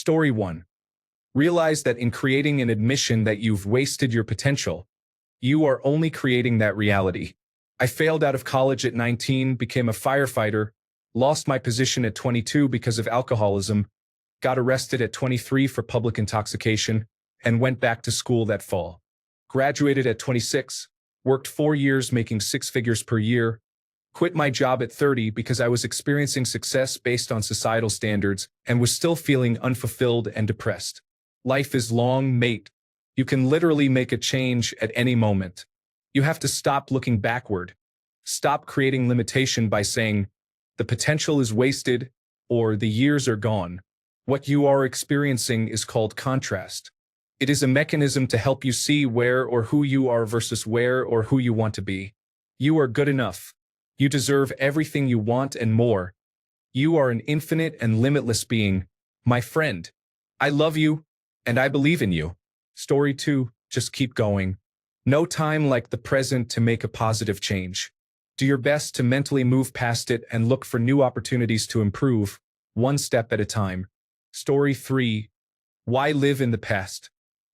Story 1. Realize that in creating an admission that you've wasted your potential, you are only creating that reality. I failed out of college at 19, became a firefighter, lost my position at 22 because of alcoholism, got arrested at 23 for public intoxication, and went back to school that fall. Graduated at 26, worked 4 years making 6 figures per year, quit my job at 30 because I was experiencing success based on societal standards and was still feeling unfulfilled and depressed. Life is long, mate. You can literally make a change at any moment. You have to stop looking backward. Stop creating limitation by saying, the potential is wasted or the years are gone. What you are experiencing is called contrast. It is a mechanism to help you see where or who you are versus where or who you want to be. You are good enough. You deserve everything you want and more. You are an infinite and limitless being, my friend. I love you, and I believe in you. Story 2, just keep going. No time like the present to make a positive change. Do your best to mentally move past it and look for new opportunities to improve, one step at a time. Story 3, why live in the past?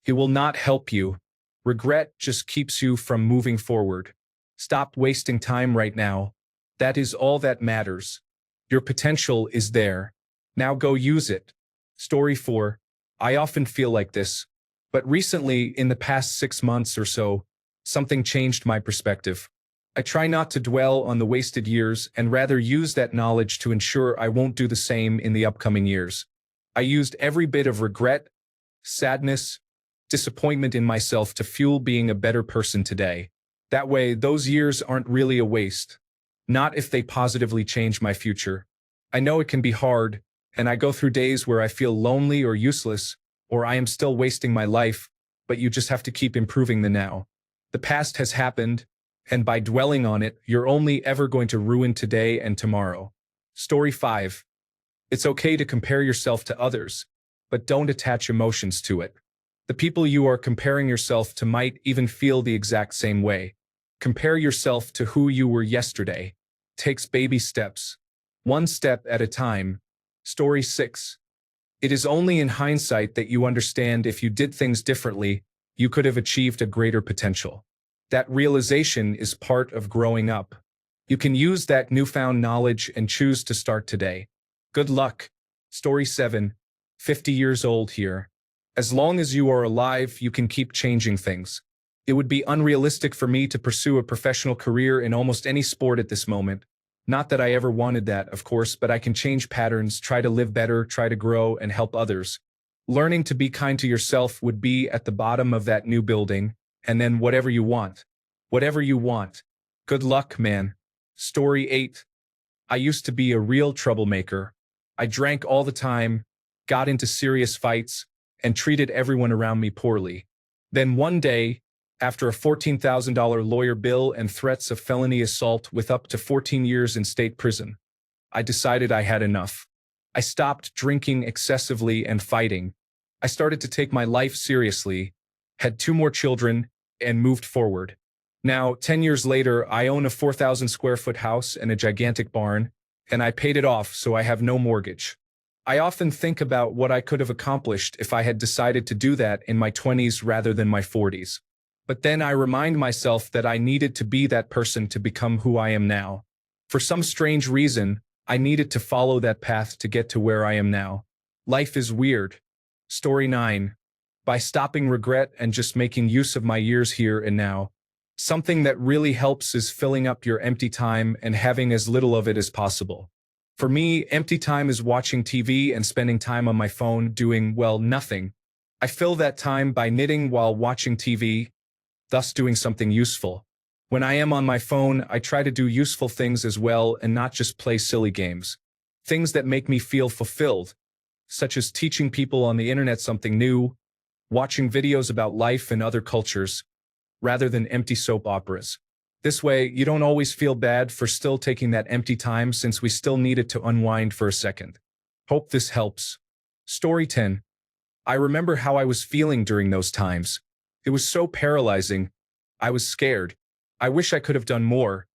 It will not help you. Regret just keeps you from moving forward. Stop wasting time right now. That is all that matters. Your potential is there. Now go use it. Story 4. I often feel like this, but recently, in the past 6 months or so, something changed my perspective. I try not to dwell on the wasted years and rather use that knowledge to ensure I won't do the same in the upcoming years. I used every bit of regret, sadness, disappointment in myself to fuel being a better person today. That way, those years aren't really a waste. Not if they positively change my future. I know it can be hard, and I go through days where I feel lonely or useless, or I am still wasting my life, but you just have to keep improving the now. The past has happened, and by dwelling on it, you're only ever going to ruin today and tomorrow. Story 5. It's okay to compare yourself to others, but don't attach emotions to it. The people you are comparing yourself to might even feel the exact same way. Compare yourself to who you were yesterday. Takes baby steps. One step at a time. Story 6. It is only in hindsight that you understand if you did things differently, you could have achieved a greater potential. That realization is part of growing up. You can use that newfound knowledge and choose to start today. Good luck. Story 7. 50 years old here. As long as you are alive, you can keep changing things. It would be unrealistic for me to pursue a professional career in almost any sport at this moment. Not that I ever wanted that, of course, but I can change patterns, try to live better, try to grow, and help others. Learning to be kind to yourself would be at the bottom of that new building, and then whatever you want. Whatever you want. Good luck, man. Story 8. I used to be a real troublemaker. I drank all the time, got into serious fights, and treated everyone around me poorly. Then one day, after a $14,000 lawyer bill and threats of felony assault with up to 14 years in state prison, I decided I had enough. I stopped drinking excessively and fighting. I started to take my life seriously, had 2 more children, and moved forward. Now, 10 years later, I own a 4,000 square foot house and a gigantic barn, and I paid it off, so I have no mortgage. I often think about what I could have accomplished if I had decided to do that in my 20s rather than my 40s. But then I remind myself that I needed to be that person to become who I am now. For some strange reason, I needed to follow that path to get to where I am now. Life is weird. Story 9. By stopping regret and just making use of my years here and now, something that really helps is filling up your empty time and having as little of it as possible. For me, empty time is watching TV and spending time on my phone doing, well, nothing. I fill that time by knitting while watching TV, thus doing something useful. When I am on my phone, I try to do useful things as well and not just play silly games. Things that make me feel fulfilled, such as teaching people on the internet something new, watching videos about life and other cultures, rather than empty soap operas. This way, you don't always feel bad for still taking that empty time since we still need it to unwind for a second. Hope this helps. Story 10. I remember how I was feeling during those times. It was so paralyzing. I was scared. I wish I could have done more,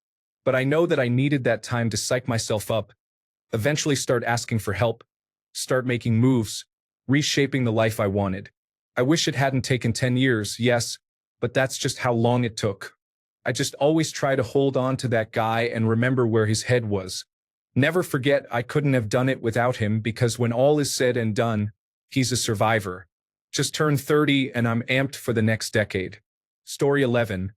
but I know that I needed that time to psych myself up, eventually start asking for help, start making moves, reshaping the life I wanted. I wish it hadn't taken 10 years, yes, but that's just how long it took. I just always try to hold on to that guy and remember where his head was. Never forget I couldn't have done it without him because when all is said and done, he's a survivor. Just turned 30 and I'm amped for the next decade. Story 11.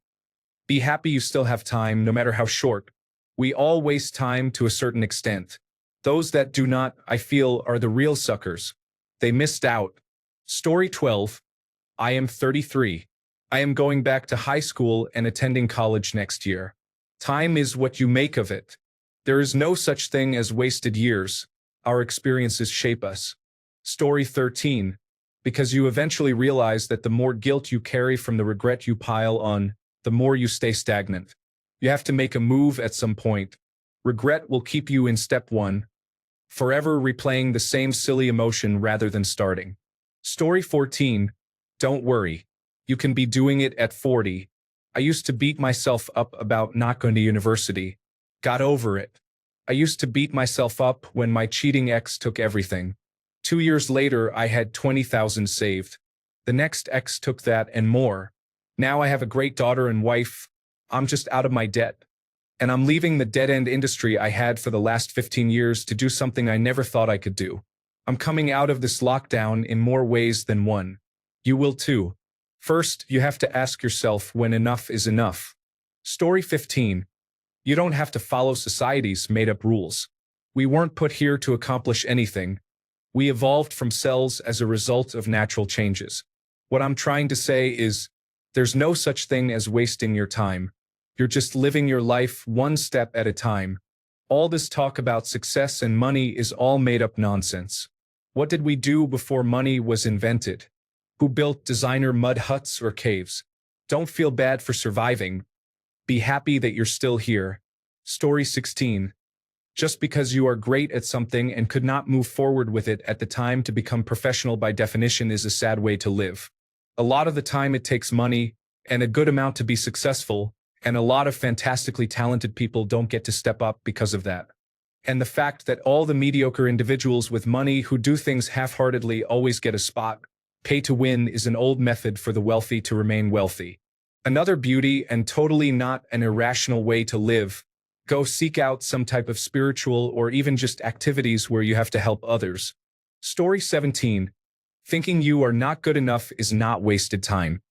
Be happy you still have time, no matter how short. We all waste time to a certain extent. Those that do not, I feel, are the real suckers. They missed out. Story 12. I am 33. I am going back to high school and attending college next year. Time is what you make of it. There is no such thing as wasted years. Our experiences shape us. Story 13. Because you eventually realize that the more guilt you carry from the regret you pile on, the more you stay stagnant. You have to make a move at some point. Regret will keep you in step one, forever replaying the same silly emotion rather than starting. Story 14. Don't worry. You can be doing it at 40. I used to beat myself up about not going to university. Got over it. I used to beat myself up when my cheating ex took everything. 2 years later, I had 20,000 saved. The next ex took that and more. Now I have a great daughter and wife. I'm just out of my debt. And I'm leaving the dead-end industry I had for the last 15 years to do something I never thought I could do. I'm coming out of this lockdown in more ways than one. You will too. First, you have to ask yourself when enough is enough. Story 15. You don't have to follow society's made-up rules. We weren't put here to accomplish anything. We evolved from cells as a result of natural changes. What I'm trying to say is, there's no such thing as wasting your time. You're just living your life one step at a time. All this talk about success and money is all made-up nonsense. What did we do before money was invented? Who built designer mud huts or caves? Don't feel bad for surviving. Be happy that you're still here. Story 16. Just because you are great at something and could not move forward with it at the time to become professional by definition is a sad way to live. A lot of the time it takes money, and a good amount to be successful, and a lot of fantastically talented people don't get to step up because of that. And the fact that all the mediocre individuals with money who do things half-heartedly always get a spot, pay to win, is an old method for the wealthy to remain wealthy. Another beauty and totally not an irrational way to live. Go seek out some type of spiritual or even just activities where you have to help others. Story 17. Thinking you are not good enough is not wasted time.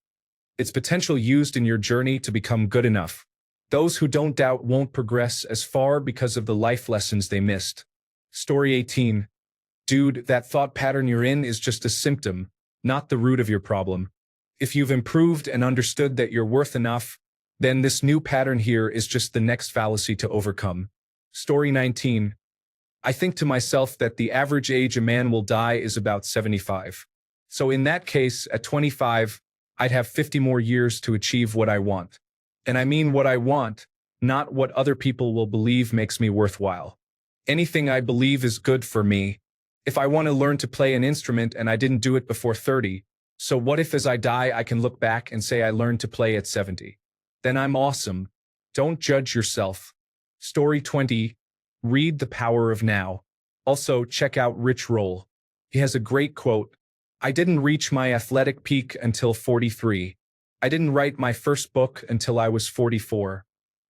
It's potential used in your journey to become good enough. Those who don't doubt won't progress as far because of the life lessons they missed. Story 18. Dude, that thought pattern you're in is just a symptom, not the root of your problem. If you've improved and understood that you're worth enough, then this new pattern here is just the next fallacy to overcome. Story 19. I think to myself that the average age a man will die is about 75. So in that case, at 25, I'd have 50 more years to achieve what I want. And I mean what I want, not what other people will believe makes me worthwhile. Anything I believe is good for me. If I want to learn to play an instrument and I didn't do it before 30, so what if as I die I can look back and say I learned to play at 70? Then I'm awesome. Don't judge yourself. Story 20. Read The Power of Now. Also, check out Rich Roll. He has a great quote. I didn't reach my athletic peak until 43. I didn't write my first book until I was 44.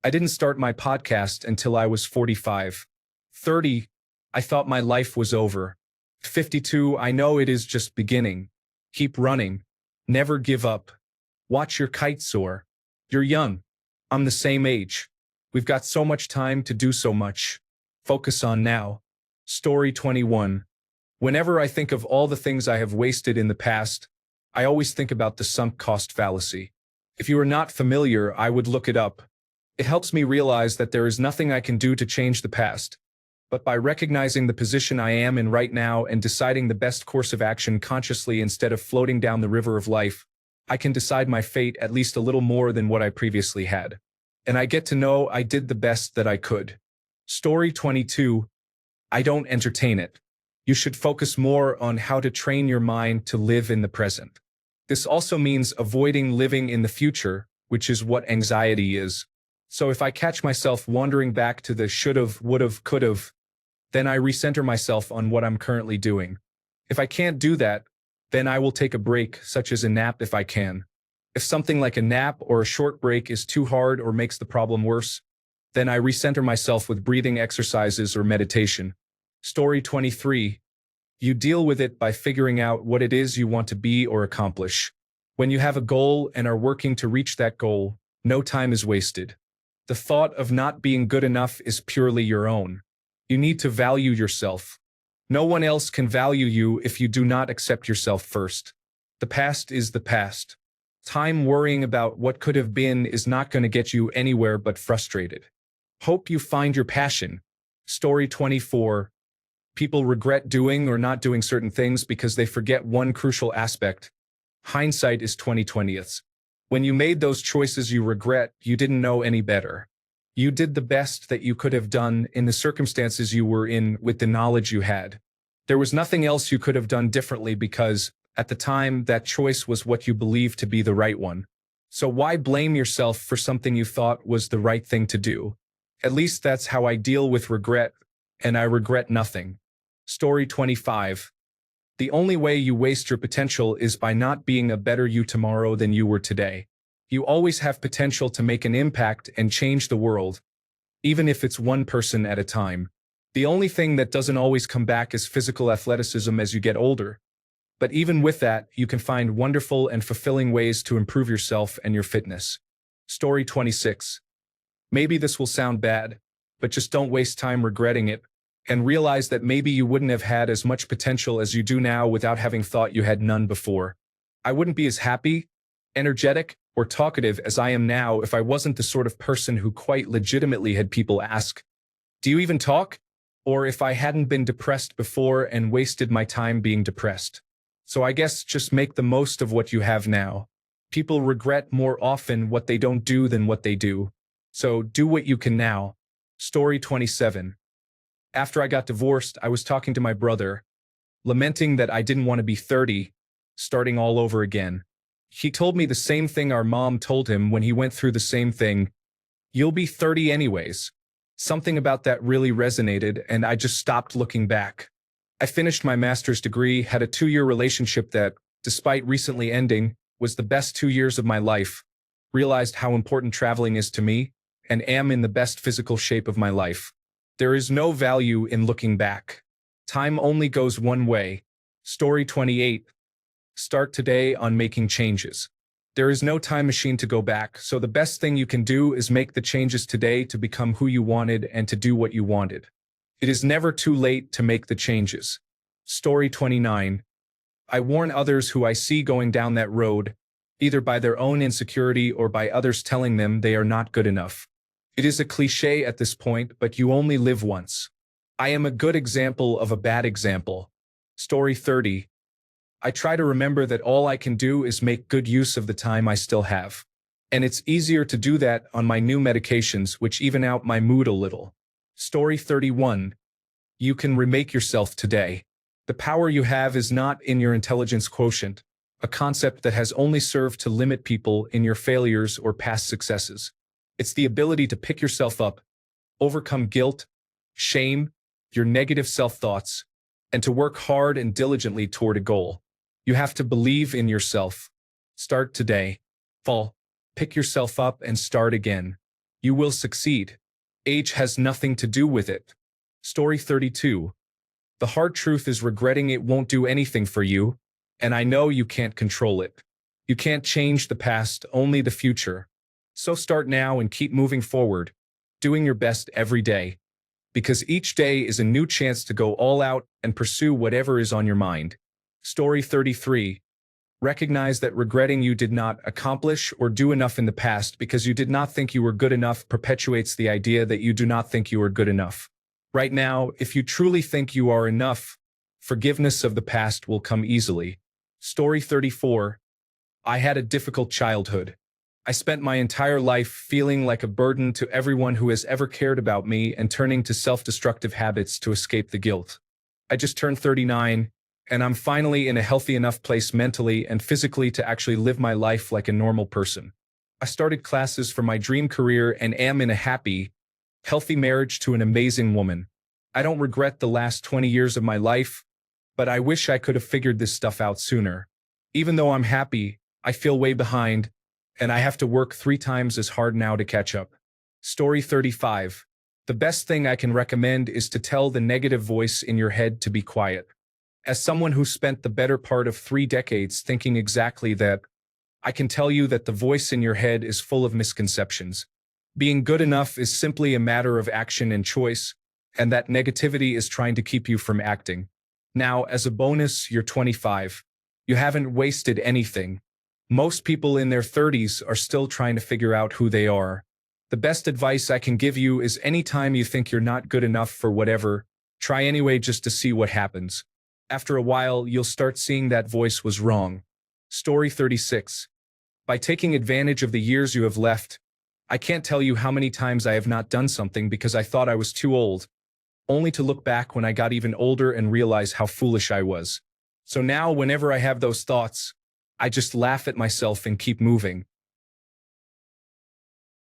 I didn't start my podcast until I was 45. 30. I thought my life was over. 52. I know it is just beginning. Keep running. Never give up. Watch your kite soar. You're young. I'm the same age. We've got so much time to do so much. Focus on now. Story 21. Whenever I think of all the things I have wasted in the past, I always think about the sunk cost fallacy. If you are not familiar, I would look it up. It helps me realize that there is nothing I can do to change the past. But by recognizing the position I am in right now and deciding the best course of action consciously instead of floating down the river of life, I can decide my fate at least a little more than what I previously had. And I get to know I did the best that I could. Story 22. I don't entertain it. You should focus more on how to train your mind to live in the present. This also means avoiding living in the future, which is what anxiety is. So if I catch myself wandering back to the should've, would've, could've, then I recenter myself on what I'm currently doing. If I can't do that, then I will take a break, such as a nap if I can. If something like a nap or a short break is too hard or makes the problem worse, then I recenter myself with breathing exercises or meditation. Story 23. You deal with it by figuring out what it is you want to be or accomplish. When you have a goal and are working to reach that goal, no time is wasted. The thought of not being good enough is purely your own. You need to value yourself. No one else can value you if you do not accept yourself first. The past is the past. Time worrying about what could have been is not going to get you anywhere but frustrated. Hope you find your passion. Story 24. People regret doing or not doing certain things because they forget one crucial aspect. Hindsight is 20/20. When you made those choices you regret, you didn't know any better. You did the best that you could have done in the circumstances you were in with the knowledge you had. There was nothing else you could have done differently because, at the time, that choice was what you believed to be the right one. So why blame yourself for something you thought was the right thing to do? At least that's how I deal with regret, and I regret nothing. Story 25. The only way you waste your potential is by not being a better you tomorrow than you were today. You always have potential to make an impact and change the world, even if it's one person at a time. The only thing that doesn't always come back is physical athleticism as you get older. But even with that, you can find wonderful and fulfilling ways to improve yourself and your fitness. Story 26. Maybe this will sound bad, but just don't waste time regretting it, and realize that maybe you wouldn't have had as much potential as you do now without having thought you had none before. I wouldn't be as happy, energetic, or talkative as I am now if I wasn't the sort of person who quite legitimately had people ask, "Do you even talk?" Or if I hadn't been depressed before and wasted my time being depressed. So I guess just make the most of what you have now. People regret more often what they don't do than what they do. So do what you can now. Story 27. After I got divorced, I was talking to my brother, lamenting that I didn't want to be 30, starting all over again. He told me the same thing our mom told him when he went through the same thing. "You'll be 30 anyways." Something about that really resonated, and I just stopped looking back. I finished my master's degree, had a 2-year relationship that, despite recently ending, was the best 2 years of my life, realized how important traveling is to me, and am in the best physical shape of my life. There is no value in looking back. Time only goes one way. Story 28. Start today on making changes. There is no time machine to go back, so the best thing you can do is make the changes today to become who you wanted and to do what you wanted. It is never too late to make the changes. Story 29. I warn others who I see going down that road, either by their own insecurity or by others telling them they are not good enough. It is a cliché at this point, but you only live once. I am a good example of a bad example. Story 30. I try to remember that all I can do is make good use of the time I still have. And it's easier to do that on my new medications, which even out my mood a little. Story 31. You can remake yourself today. The power you have is not in your intelligence quotient, a concept that has only served to limit people in your failures or past successes. It's the ability to pick yourself up, overcome guilt, shame, your negative self-thoughts, and to work hard and diligently toward a goal. You have to believe in yourself. Start today. Fall. Pick yourself up and start again. You will succeed. Age has nothing to do with it. Story 32. The hard truth is regretting it won't do anything for you, and I know you can't control it. You can't change the past, only the future. So start now and keep moving forward, doing your best every day. Because each day is a new chance to go all out and pursue whatever is on your mind. Story 33. Recognize that regretting you did not accomplish or do enough in the past because you did not think you were good enough perpetuates the idea that you do not think you are good enough. Right now, if you truly think you are enough, forgiveness of the past will come easily. Story 34. I had a difficult childhood. I spent my entire life feeling like a burden to everyone who has ever cared about me and turning to self-destructive habits to escape the guilt. I just turned 39, and I'm finally in a healthy enough place mentally and physically to actually live my life like a normal person. I started classes for my dream career and am in a happy, healthy marriage to an amazing woman. I don't regret the last 20 years of my life, but I wish I could have figured this stuff out sooner. Even though I'm happy, I feel way behind, and I have to work 3 times as hard now to catch up. Story 35. The best thing I can recommend is to tell the negative voice in your head to be quiet. As someone who spent the better part of 3 decades thinking exactly that, I can tell you that the voice in your head is full of misconceptions. Being good enough is simply a matter of action and choice, and that negativity is trying to keep you from acting. Now, as a bonus, you're 25. You haven't wasted anything. Most people in their 30s are still trying to figure out who they are. The best advice I can give you is anytime you think you're not good enough for whatever, try anyway just to see what happens. After a while, you'll start seeing that voice was wrong. Story 36. By taking advantage of the years you have left, I can't tell you how many times I have not done something because I thought I was too old, only to look back when I got even older and realize how foolish I was. So now, whenever I have those thoughts, I just laugh at myself and keep moving.